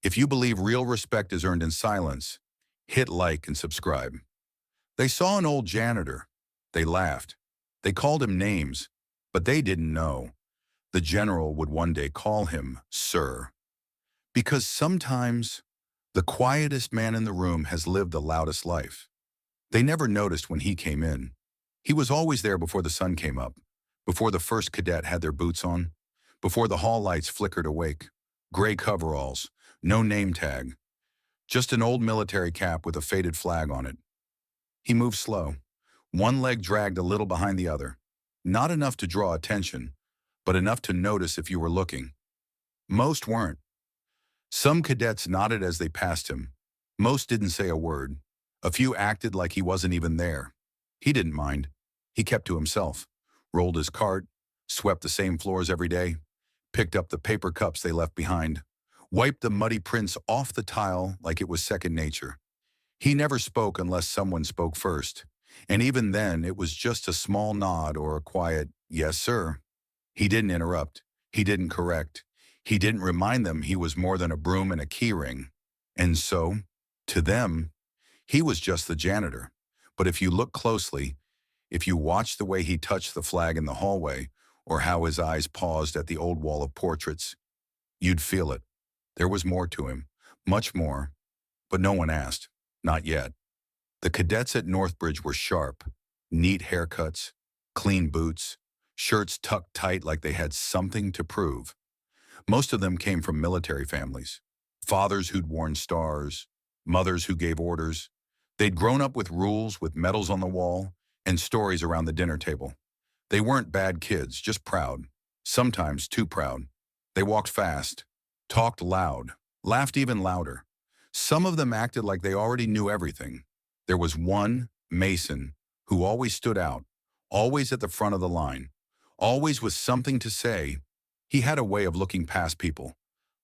If you believe real respect is earned in silence, hit like and subscribe. They saw an old janitor. They laughed. They called him names, but they didn't know the general would one day call him Sir. Because sometimes the quietest man in the room has lived the loudest life. They never noticed when he came in. He was always there before the sun came up, before the first cadet had their boots on, before the hall lights flickered awake. Gray coveralls, no name tag, just an old military cap with a faded flag on it. He moved slow. One leg dragged a little behind the other. Not enough to draw attention, but enough to notice if you were looking. Most weren't. Some cadets nodded as they passed him. Most didn't say a word. A few acted like he wasn't even there. He didn't mind. He kept to himself, rolled his cart, swept the same floors every day, picked up the paper cups they left behind, wiped the muddy prints off the tile like it was second nature. He never spoke unless someone spoke first, and even then it was just a small nod or a quiet, "Yes, sir." He didn't interrupt. He didn't correct. He didn't remind them he was more than a broom and a keyring. And so, to them, he was just the janitor. But if you look closely, if you watch the way he touched the flag in the hallway, or how his eyes paused at the old wall of portraits, you'd feel it. There was more to him, much more, but no one asked, not yet. The cadets at Northbridge were sharp, neat haircuts, clean boots, shirts tucked tight like they had something to prove. Most of them came from military families, fathers who'd worn stars, mothers who gave orders. They'd grown up with rules, with medals on the wall, and stories around the dinner table. They weren't bad kids, just proud, sometimes too proud. They walked fast, talked loud, laughed even louder. Some of them acted like they already knew everything. There was one, Mason, who always stood out, always at the front of the line, always with something to say. He had a way of looking past people,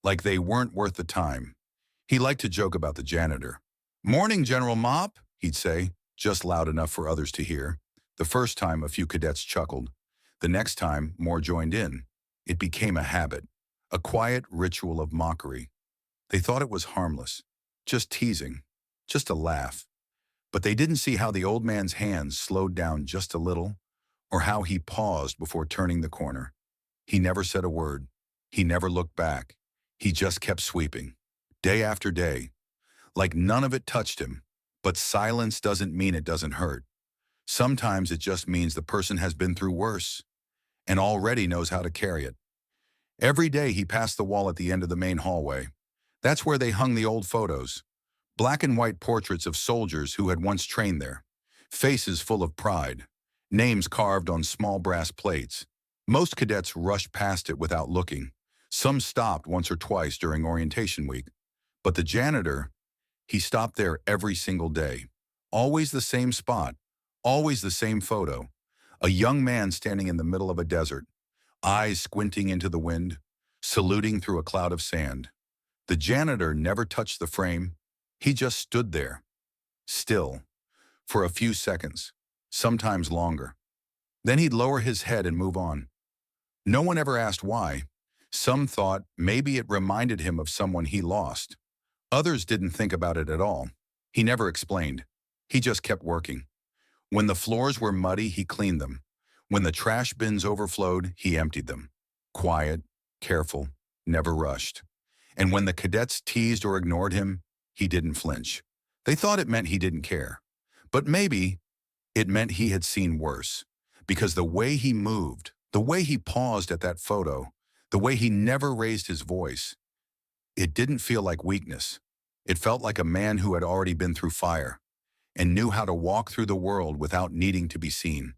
like they weren't worth the time. He liked to joke about the janitor. "Morning, General Mop," he'd say, just loud enough for others to hear. The first time, a few cadets chuckled. The next time, more joined in. It became a habit, a quiet ritual of mockery. They thought it was harmless, just teasing, just a laugh. But they didn't see how the old man's hands slowed down just a little, or how he paused before turning the corner. He never said a word. He never looked back. He just kept sweeping, day after day, like none of it touched him. But silence doesn't mean it doesn't hurt. Sometimes it just means the person has been through worse and already knows how to carry it. Every day he passed the wall at the end of the main hallway. That's where they hung the old photos, black and white portraits of soldiers who had once trained there, faces full of pride, names carved on small brass plates. Most cadets rushed past it without looking. Some stopped once or twice during orientation week. But the janitor, he stopped there every single day. Always the same spot, always the same photo. A young man standing in the middle of a desert, eyes squinting into the wind, saluting through a cloud of sand. The janitor never touched the frame. He just stood there, still, for a few seconds, sometimes longer. Then he'd lower his head and move on. No one ever asked why. Some thought maybe it reminded him of someone he lost. Others didn't think about it at all. He never explained. He just kept working. When the floors were muddy, he cleaned them. When the trash bins overflowed, he emptied them. Quiet, careful, never rushed. And when the cadets teased or ignored him, he didn't flinch. They thought it meant he didn't care. But maybe it meant he had seen worse. Because the way he moved, the way he paused at that photo, the way he never raised his voice, it didn't feel like weakness. It felt like a man who had already been through fire and knew how to walk through the world without needing to be seen.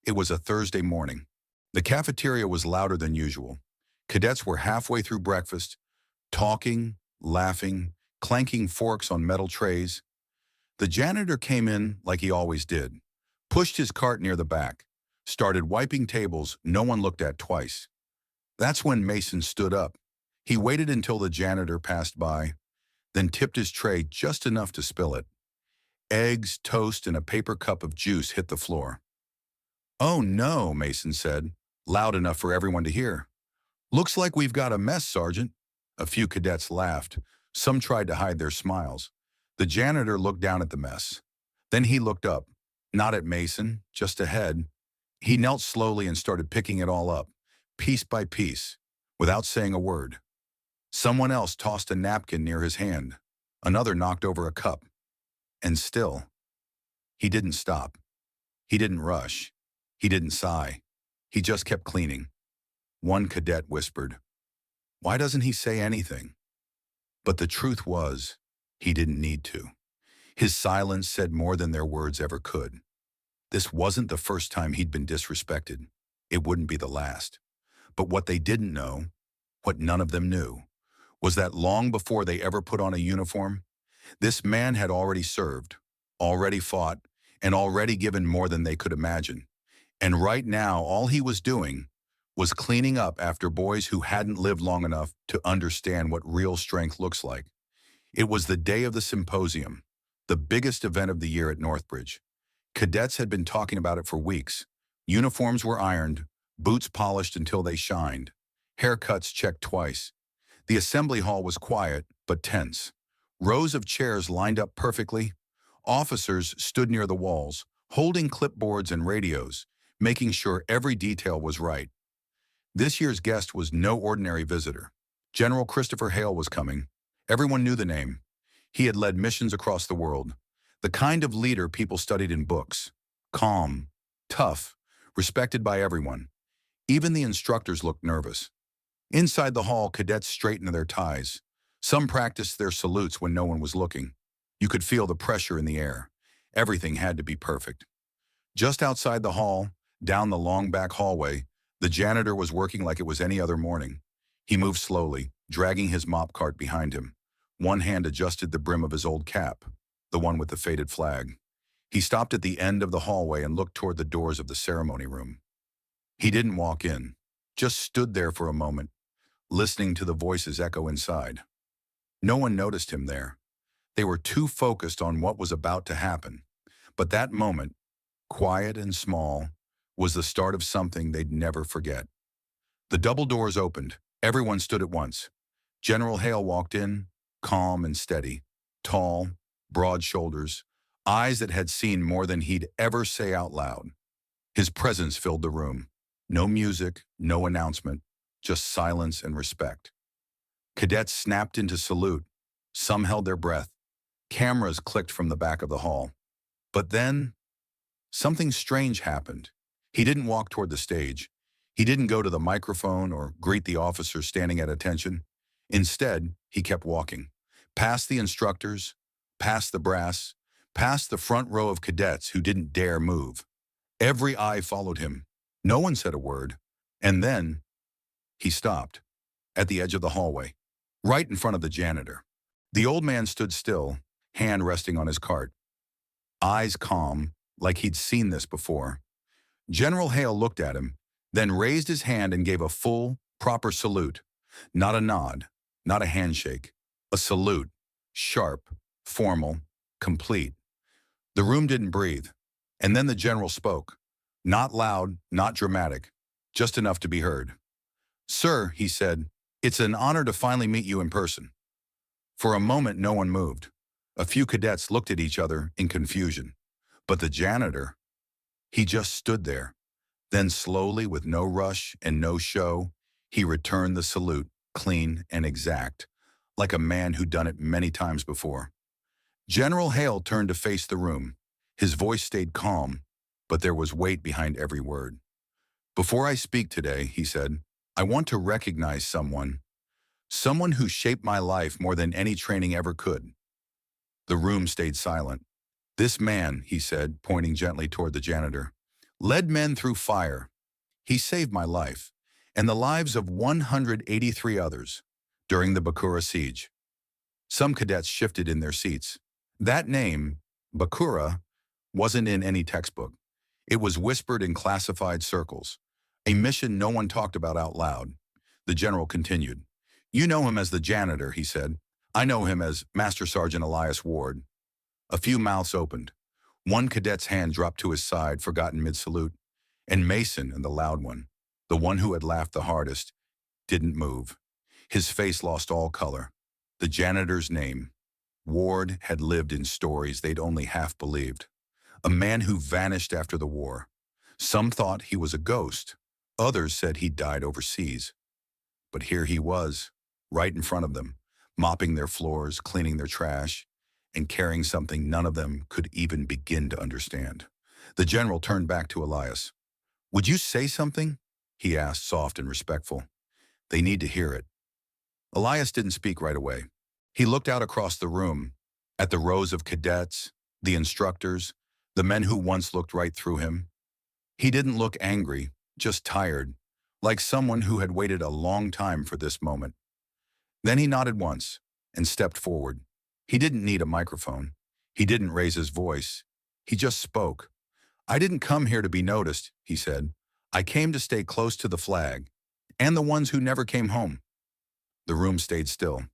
It was a Thursday morning. The cafeteria was louder than usual. Cadets were halfway through breakfast, talking, laughing, clanking forks on metal trays. The janitor came in like he always did, pushed his cart near the back, started wiping tables no one looked at twice. That's when Mason stood up. He waited until the janitor passed by, then tipped his tray just enough to spill it. Eggs, toast, and a paper cup of juice hit the floor. "Oh no," Mason said, loud enough for everyone to hear. "Looks like we've got a mess, Sergeant." A few cadets laughed. Some tried to hide their smiles. The janitor looked down at the mess. Then he looked up, not at Mason, just ahead. He knelt slowly and started picking it all up, piece by piece, without saying a word. Someone else tossed a napkin near his hand. Another knocked over a cup. And still, he didn't stop. He didn't rush. He didn't sigh. He just kept cleaning. One cadet whispered, "Why doesn't he say anything?" But the truth was, he didn't need to. His silence said more than their words ever could. This wasn't the first time he'd been disrespected. It wouldn't be the last. But what they didn't know, what none of them knew, was that long before they ever put on a uniform, this man had already served, already fought, and already given more than they could imagine. And right now, all he was doing was cleaning up after boys who hadn't lived long enough to understand what real strength looks like. It was the day of the symposium, the biggest event of the year at Northbridge. Cadets had been talking about it for weeks. Uniforms were ironed, boots polished until they shined, haircuts checked twice. The assembly hall was quiet, but tense. Rows of chairs lined up perfectly. Officers stood near the walls, holding clipboards and radios, making sure every detail was right. This year's guest was no ordinary visitor. General Christopher Hale was coming. Everyone knew the name. He had led missions across the world. The kind of leader people studied in books. Calm, tough, respected by everyone. Even the instructors looked nervous. Inside the hall, cadets straightened their ties. Some practiced their salutes when no one was looking. You could feel the pressure in the air. Everything had to be perfect. Just outside the hall, down the long back hallway, the janitor was working like it was any other morning. He moved slowly, dragging his mop cart behind him. One hand adjusted the brim of his old cap, the one with the faded flag. He stopped at the end of the hallway and looked toward the doors of the ceremony room. He didn't walk in, just stood there for a moment, listening to the voices echo inside. No one noticed him there. They were too focused on what was about to happen. But that moment, quiet and small, was the start of something they'd never forget. The double doors opened. Everyone stood at once. General Hale walked in, calm and steady, tall, broad shoulders, eyes that had seen more than he'd ever say out loud. His presence filled the room. No music, no announcement, just silence and respect. Cadets snapped into salute. Some held their breath. Cameras clicked from the back of the hall. But then, something strange happened. He didn't walk toward the stage. He didn't go to the microphone or greet the officers standing at attention. Instead, he kept walking, past the instructors, past the brass, past the front row of cadets who didn't dare move. Every eye followed him. No one said a word. And then, he stopped, at the edge of the hallway, right in front of the janitor. The old man stood still, hand resting on his cart. Eyes calm, like he'd seen this before. General Hale looked at him, then raised his hand and gave a full, proper salute. Not a nod, not a handshake. A salute, sharp, formal, complete. The room didn't breathe. And then the general spoke. Not loud, not dramatic, just enough to be heard. "Sir," he said, "it's an honor to finally meet you in person." For a moment, no one moved. A few cadets looked at each other in confusion. But the janitor, he just stood there. Then slowly, with no rush and no show, he returned the salute, clean and exact, like a man who'd done it many times before. General Hale turned to face the room. His voice stayed calm, but there was weight behind every word. "Before I speak today," he said, "I want to recognize someone who shaped my life more than any training ever could." The room stayed silent. "This man," he said, pointing gently toward the janitor, "led men through fire. He saved my life, and the lives of 183 others during the Bakura siege." Some cadets shifted in their seats. That name, Bakura, wasn't in any textbook. It was whispered in classified circles, a mission no one talked about out loud. The general continued. "You know him as the janitor," he said. "I know him as Master Sergeant Elias Ward." A few mouths opened. One cadet's hand dropped to his side, forgotten mid-salute, and Mason, and the loud one, the one who had laughed the hardest, didn't move. His face lost all color. The janitor's name. Ward had lived in stories they'd only half believed. A man who vanished after the war. Some thought he was a ghost. Others said he died overseas. But here he was, right in front of them, mopping their floors, cleaning their trash, and carrying something none of them could even begin to understand. The general turned back to Elias. "Would you say something?" he asked, soft and respectful. "They need to hear it." Elias didn't speak right away. He looked out across the room, at the rows of cadets, the instructors, the men who once looked right through him. He didn't look angry, just tired, like someone who had waited a long time for this moment. Then he nodded once and stepped forward. He didn't need a microphone. He didn't raise his voice. He just spoke. "I didn't come here to be noticed," he said. "I came to stay close to the flag and the ones who never came home." The room stayed still.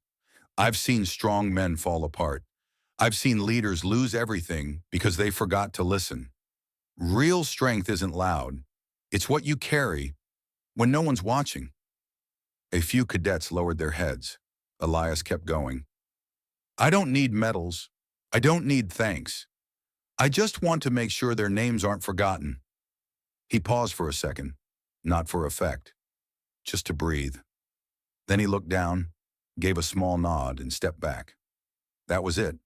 I've seen strong men fall apart. I've seen leaders lose everything because they forgot to listen. Real strength isn't loud. It's what you carry when no one's watching. A few cadets lowered their heads. Elias kept going. "I don't need medals. I don't need thanks. I just want to make sure their names aren't forgotten." He paused for a second, not for effect, just to breathe. Then he looked down, gave a small nod, and stepped back. That was it.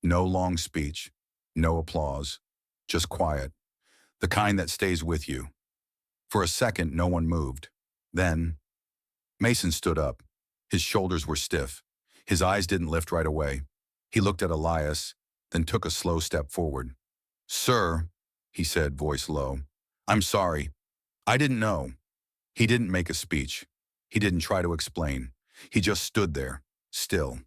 No long speech, no applause, just quiet, the kind that stays with you. For a second, no one moved. Then, Mason stood up. His shoulders were stiff. His eyes didn't lift right away. He looked at Elias, then took a slow step forward. "Sir," he said, voice low, "I'm sorry. I didn't know." He didn't make a speech. He didn't try to explain. He just stood there, still.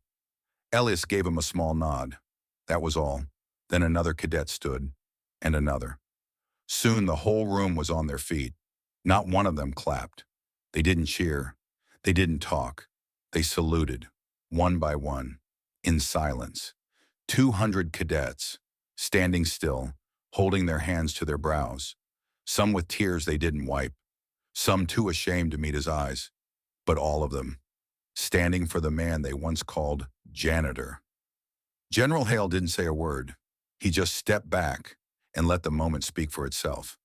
Elias gave him a small nod. That was all. Then another cadet stood, and another. Soon the whole room was on their feet. Not one of them clapped. They didn't cheer. They didn't talk. They saluted, one by one, in silence. 200 cadets, standing still, holding their hands to their brows. Some with tears they didn't wipe. Some too ashamed to meet his eyes. But all of them, standing for the man they once called Janitor. General Hale didn't say a word. He just stepped back and let the moment speak for itself.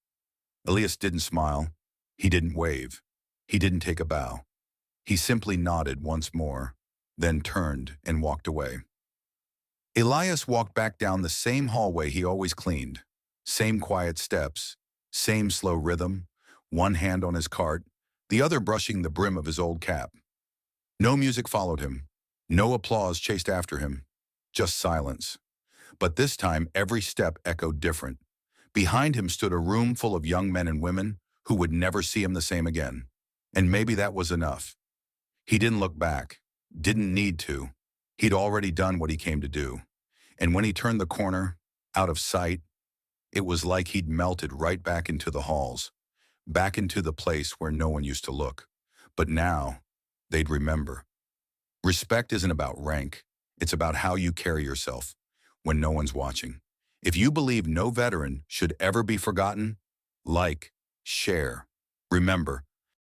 Elias didn't smile. He didn't wave. He didn't take a bow. He simply nodded once more, then turned and walked away. Elias walked back down the same hallway he always cleaned. Same quiet steps, same slow rhythm, one hand on his cart, the other brushing the brim of his old cap. No music followed him. No applause chased after him. Just silence. But this time, every step echoed different. Behind him stood a room full of young men and women who would never see him the same again. And maybe that was enough. He didn't look back. Didn't need to. He'd already done what he came to do. And when he turned the corner, out of sight, it was like he'd melted right back into the halls, back into the place where no one used to look. But now, they'd remember. Respect isn't about rank. It's about how you carry yourself when no one's watching. If you believe no veteran should ever be forgotten, like, share. Remember,